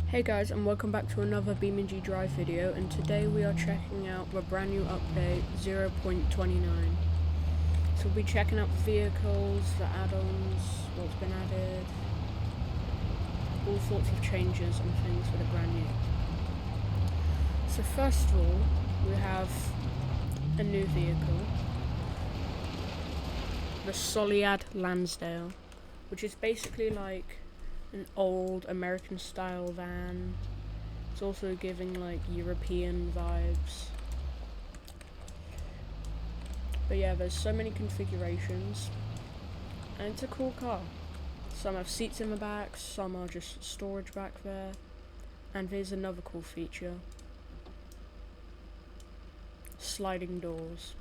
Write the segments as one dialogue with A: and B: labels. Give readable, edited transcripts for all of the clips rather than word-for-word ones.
A: Hey guys, and welcome back to another BeamNG Drive video, and today we are checking out the brand new update 0.29. So we'll be checking out the vehicles, the add-ons, what's been added, all sorts of changes and things that are brand new. So first of all, we have a new vehicle, the Soledad Lansdale, which is basically like an old American style van. It's also giving like European vibes. But yeah, there's so many configurations and it's a cool car. Some have seats in the back, some are just storage back there. And there's another cool feature. Sliding doors.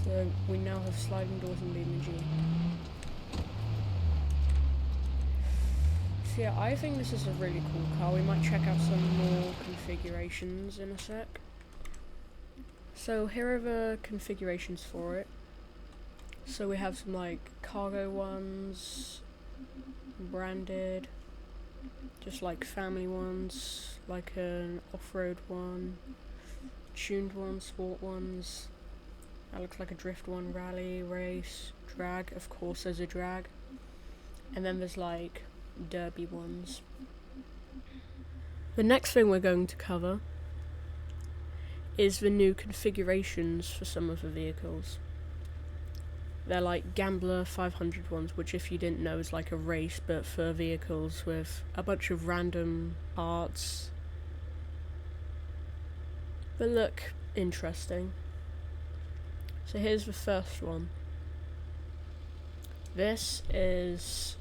A: So we now have sliding doors in BeamNG. Yeah, I think this is a really cool car. We might check out some more configurations in a sec. So here are the configurations for it. So we have some like cargo ones, branded, just like family ones, like an off-road one, tuned one, sport ones. That looks like a drift one, rally, race, drag. Of course there's a drag. And then there's like derby ones. The next thing we're going to cover is the new configurations for some of the vehicles. They're like Gambler 500 ones, which if you didn't know is like a race but for vehicles with a bunch of random parts that look interesting. So here's the first one. This is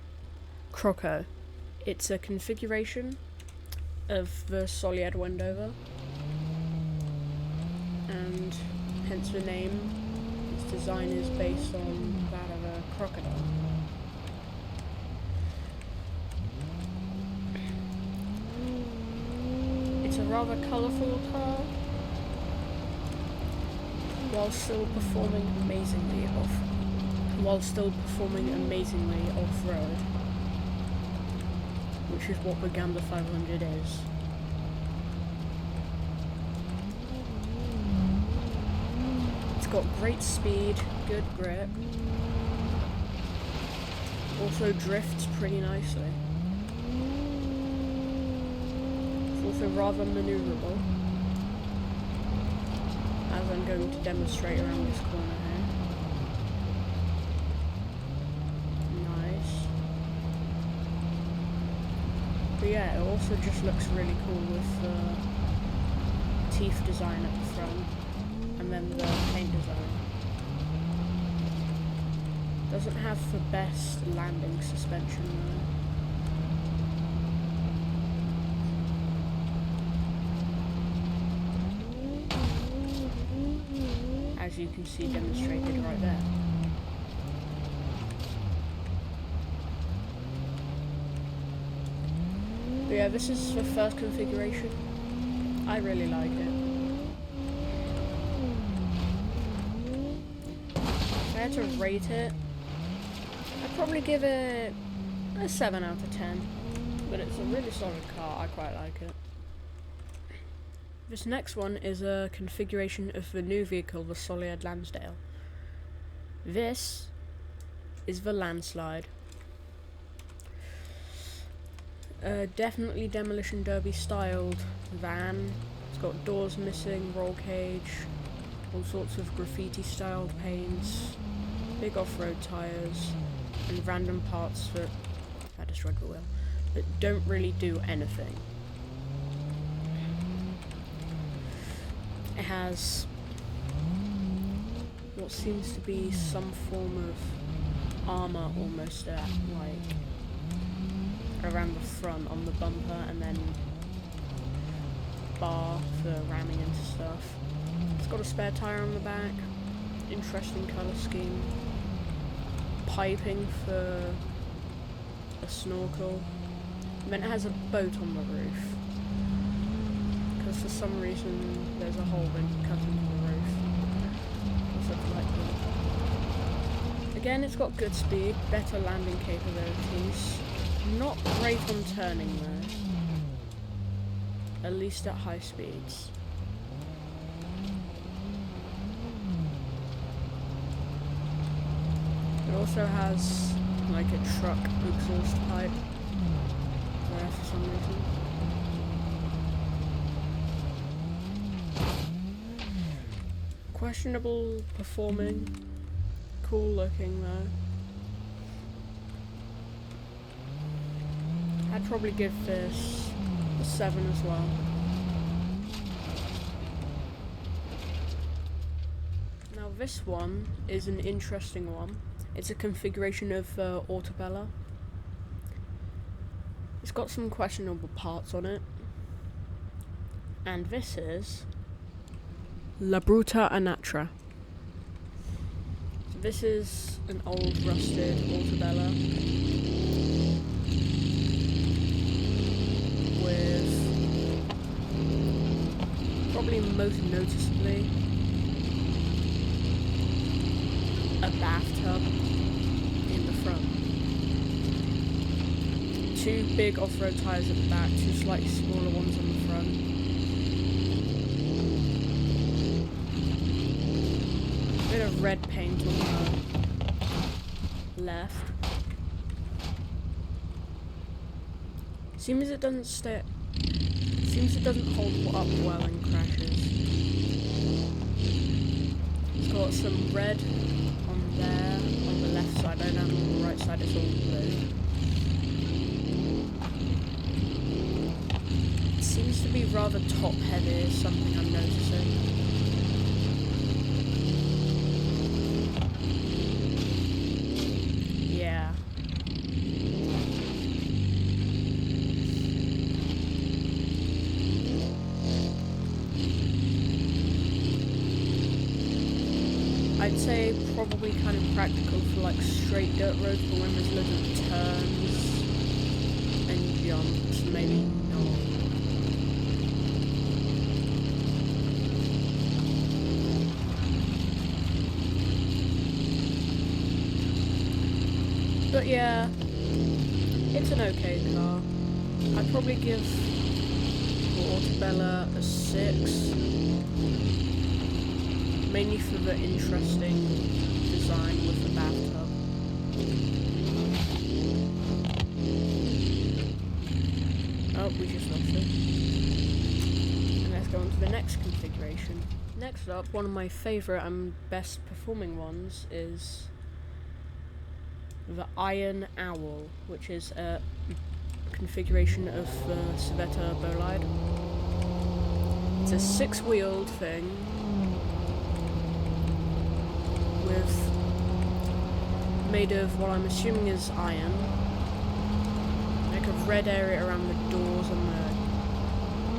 A: Croco. It's a configuration of the Soledad Wendover, and hence the name. Its design is based on that of a crocodile. It's a rather colourful car, while still performing amazingly off-road. Which is what the Gambler 500 is. It's got great speed, good grip, also drifts pretty nicely. It's also rather manoeuvrable, as I'm going to demonstrate around this corner here. But yeah, it also just looks really cool with the teeth design at the front, and then the paint design. Doesn't have the best landing suspension though, as you can see demonstrated right there. But yeah, this is the first configuration. I really like it. If I had to rate it, I'd probably give it a 7 out of 10. But it's a really solid car, I quite like it. This next one is a configuration of the new vehicle, the Soledad Lansdale. This is the Landslide. Definitely demolition derby styled van. It's got doors missing, roll cage, all sorts of graffiti styled paints, big off-road tyres, and random parts that I destroyed the wheel, that don't really do anything. It has what seems to be some form of armour almost like around the front on the bumper, and then bar for ramming into stuff. It's got a spare tyre on the back, interesting colour scheme, piping for a snorkel, and then it has a boat on the roof, because for some reason there's a hole then cut into the roof, or something like that. Again, it's got good speed, better landing capabilities, I'm not great on turning though. At least at high speeds. It also has like a truck exhaust pipe there for some reason. Questionable performing, cool looking though. I'd probably give this a 7 as well. Now this one is an interesting one. It's a configuration of Autabella. It's got some questionable parts on it. And this is La Bruta Anatra. So this is an old rusted Autabella with probably most noticeably a bathtub in the front. 2 big off-road tyres at the back, 2 slightly smaller ones on the front. Bit of red paint on the left. Seems it doesn't hold up well in crashes. It's got some red on there, on the left side, and on the right side it's all blue. It seems to be rather top heavy, is something I'm noticing. Yeah. I'd say probably kind of practical for like straight dirt roads, but when there's loads of turns and jumps, maybe not. But yeah, it's an okay car. I'd probably give Autabella a 6. Mainly for the interesting design with the bathtub. Oh, we just lost it. And let's go on to the next configuration. Next up, one of my favourite and best performing ones is the Iron Owl, which is a configuration of the Civetta Bolide. It's a 6-wheeled thing made of what I'm assuming is iron, like a red area around the doors and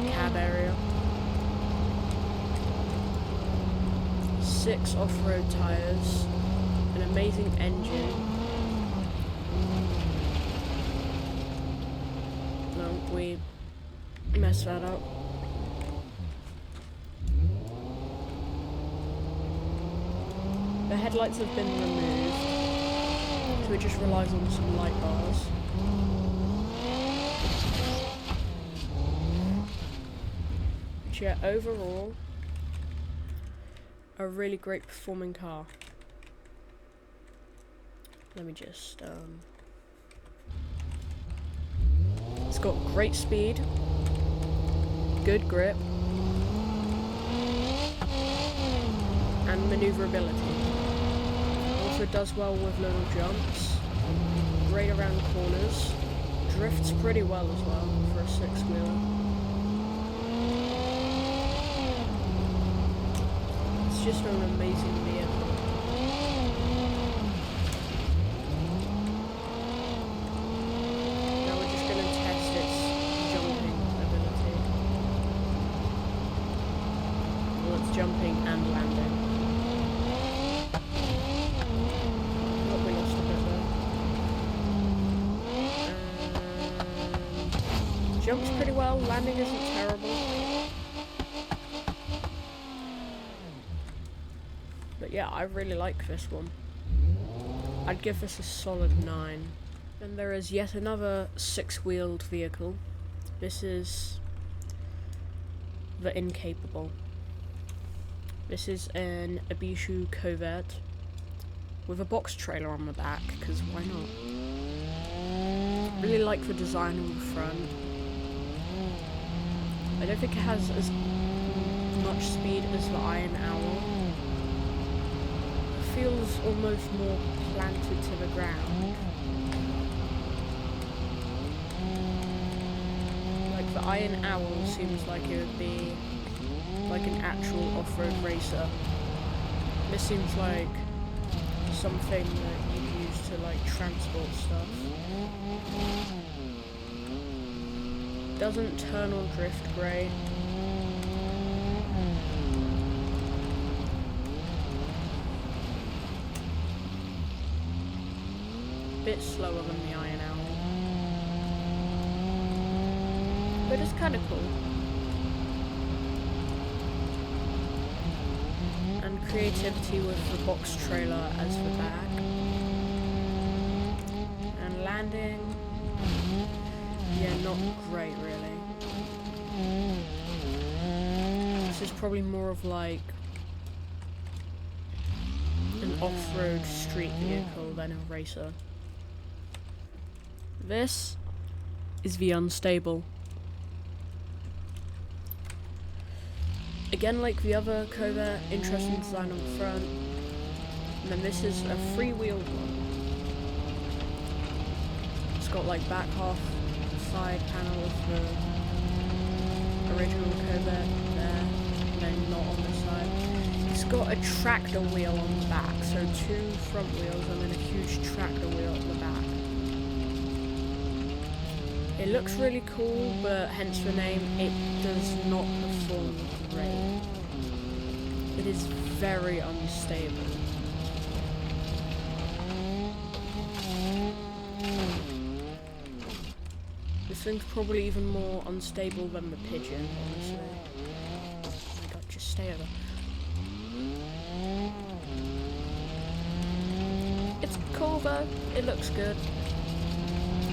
A: the cab area. 6 off-road tyres, an amazing engine. No, we messed that up. The headlights have been removed, so it just relies on some light bars. But yeah, overall, a really great performing car. Let me just, it's got great speed, good grip, and maneuverability. Also does well with little jumps, great around corners, drifts pretty well as well for a 6-wheel. It's just an amazing vehicle. Now we're just going to test its jumping ability. Well, it's jumping and landing. Jumps pretty well, landing isn't terrible. But yeah, I really like this one. I'd give this a solid 9. And there is yet another 6-wheeled vehicle. This is the Incapable. This is an Ibishu Covert with a box trailer on the back, because why not? Really like the design on the front. I don't think it has as much speed as the Iron Owl. It feels almost more planted to the ground. Like the Iron Owl seems like it would be like an actual off-road racer. This seems like something that you'd use to like transport stuff. Doesn't turn or drift great. Bit slower than the Iron Owl, but it's kind of cool. And creativity with the box trailer as the back. And landing, yeah, not great really. This is probably more of like an off-road street vehicle than a racer. This is the Unstable. Again, like the other Covert, interesting design on the front. And then this is a 3-wheeled one. It's got like back half, side panel of the original Covert there, and then not on the side. It's got a tractor wheel on the back, so 2 front wheels and then a huge tractor wheel on the back. It looks really cool, but hence the name, it does not perform great. It is very unstable. This thing's probably even more unstable than the Pigeon, honestly. Oh my god, just stay over. It's cool though, it looks good.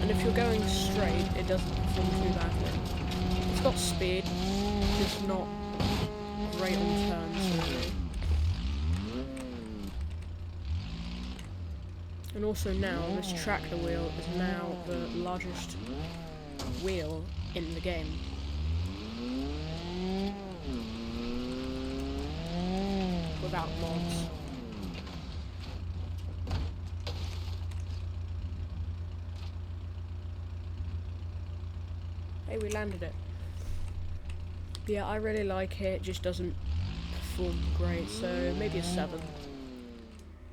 A: And if you're going straight, it doesn't perform too badly. It's got speed, just not great on turns really. And also now, this tractor wheel is now the largest wheel in the game. Without mods. Hey, we landed it. Yeah, I really like it, it just doesn't perform great, so maybe a 7.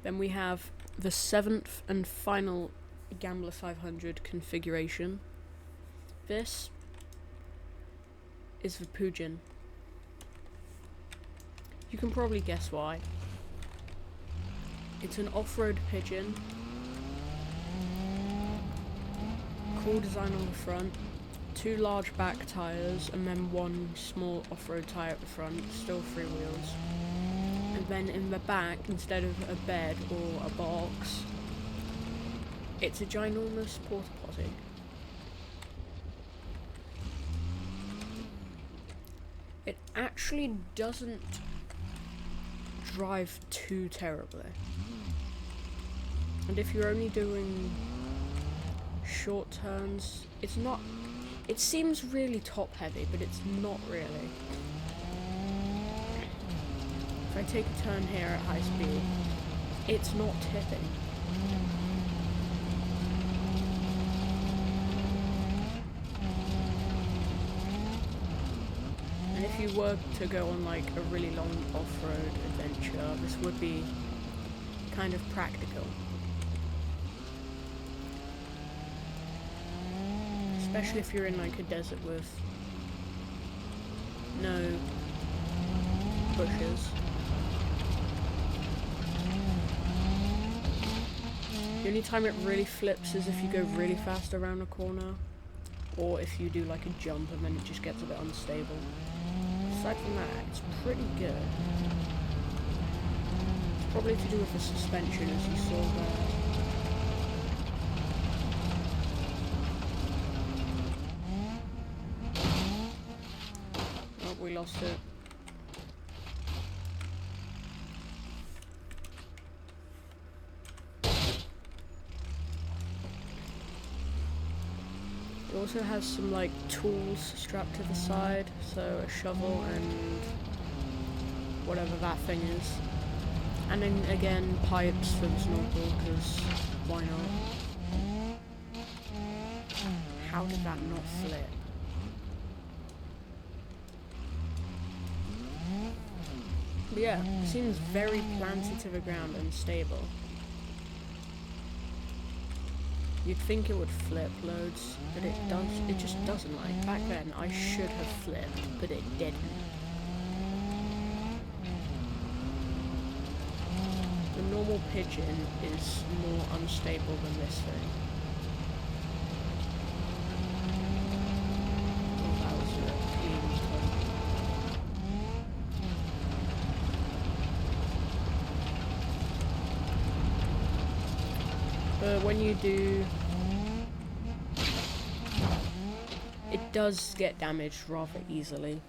A: Then we have the 7th and final Gambler 500 configuration. This is the Pujin. You can probably guess why. It's an off-road pigeon. Cool design on the front. 2 large back tyres and then 1 small off-road tyre at the front, still 3 wheels. And then in the back, instead of a bed or a box, it's a ginormous porta potty. It actually doesn't drive too terribly. And if you're only doing short turns, it's not. It seems really top heavy, but it's not really. If I take a turn here at high speed, it's not tipping. And if you were to go on like a really long off-road adventure, this would be kind of practical. Especially if you're in like a desert with no bushes. The only time it really flips is if you go really fast around a corner, or if you do like a jump and then it just gets a bit unstable. Aside from that, it's pretty good. It's probably to do with the suspension, as you saw there. lost it. It also has some like tools strapped to the side, so a shovel and whatever that thing is. And then again, pipes for the snorkel, because why not? How did that not flip? But yeah, it seems very planted to the ground and stable. You'd think it would flip loads, but it just doesn't. Like, back then I should have flipped, but it didn't. The normal pigeon is more unstable than this thing. Oh, that was a clean turn. But when you do, it does get damaged rather easily.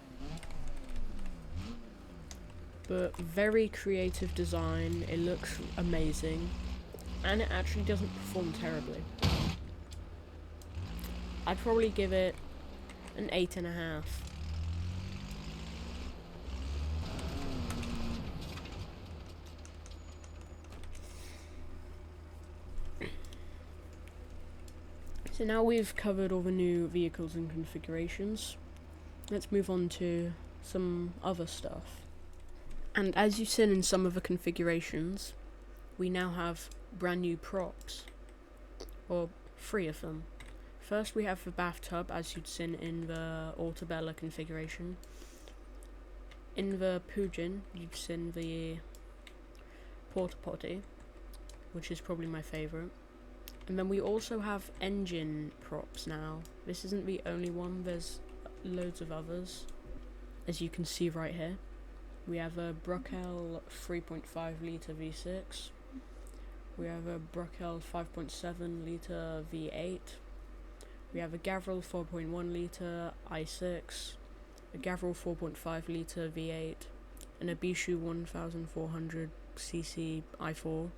A: But very creative design, it looks amazing, and it actually doesn't perform terribly. I'd probably give it an 8.5. So now we've covered all the new vehicles and configurations, let's move on to some other stuff. And as you've seen in some of the configurations, we now have brand new props, or 3 of them. First we have the bathtub, as you'd seen in the Autabella configuration. In the Pugin, you've seen the porta potty, which is probably my favourite. And then we also have engine props now. This isn't the only one, there's loads of others, as you can see right here. We have a Bruckel 3.5 litre V6. We have a Bruckel 5.7 litre V8. We have a Gavril 4.1 litre i6, a Gavril 4.5 litre V8, and a Bishu 1400cc i4,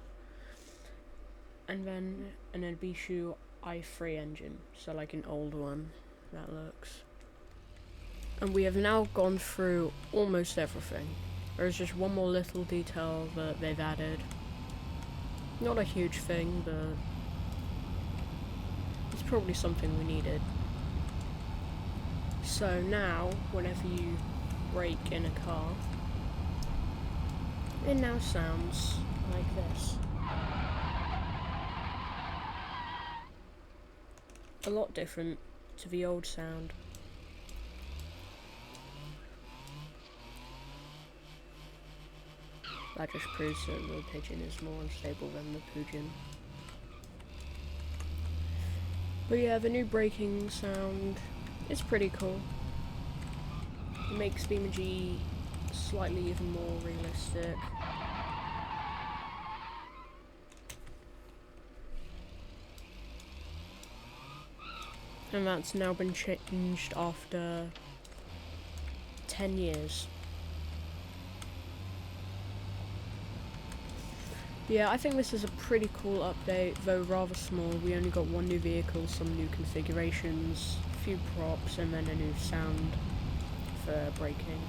A: and then an Bishu i3 engine, so like an old one that looks. And we have now gone through almost everything. There's just one more little detail that they've added. Not a huge thing, but it's probably something we needed. So now, whenever you brake in a car, it now sounds like this. A lot different to the old sound. That just proves that the pigeon is more unstable than the Pugin. But yeah, the new braking sound is pretty cool. It makes BeamNG slightly even more realistic. And that's now been changed after 10 years. Yeah, I think this is a pretty cool update, though rather small. We only got one new vehicle, some new configurations, a few props, and then a new sound for braking.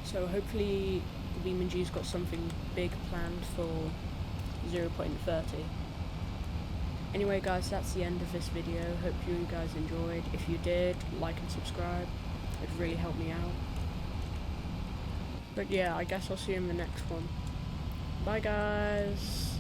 A: So hopefully BeamNG's got something big planned for 0.30. Anyway guys, that's the end of this video. Hope you guys enjoyed. If you did, like and subscribe. It'd really help me out. But yeah, I guess I'll see you in the next one. Bye guys!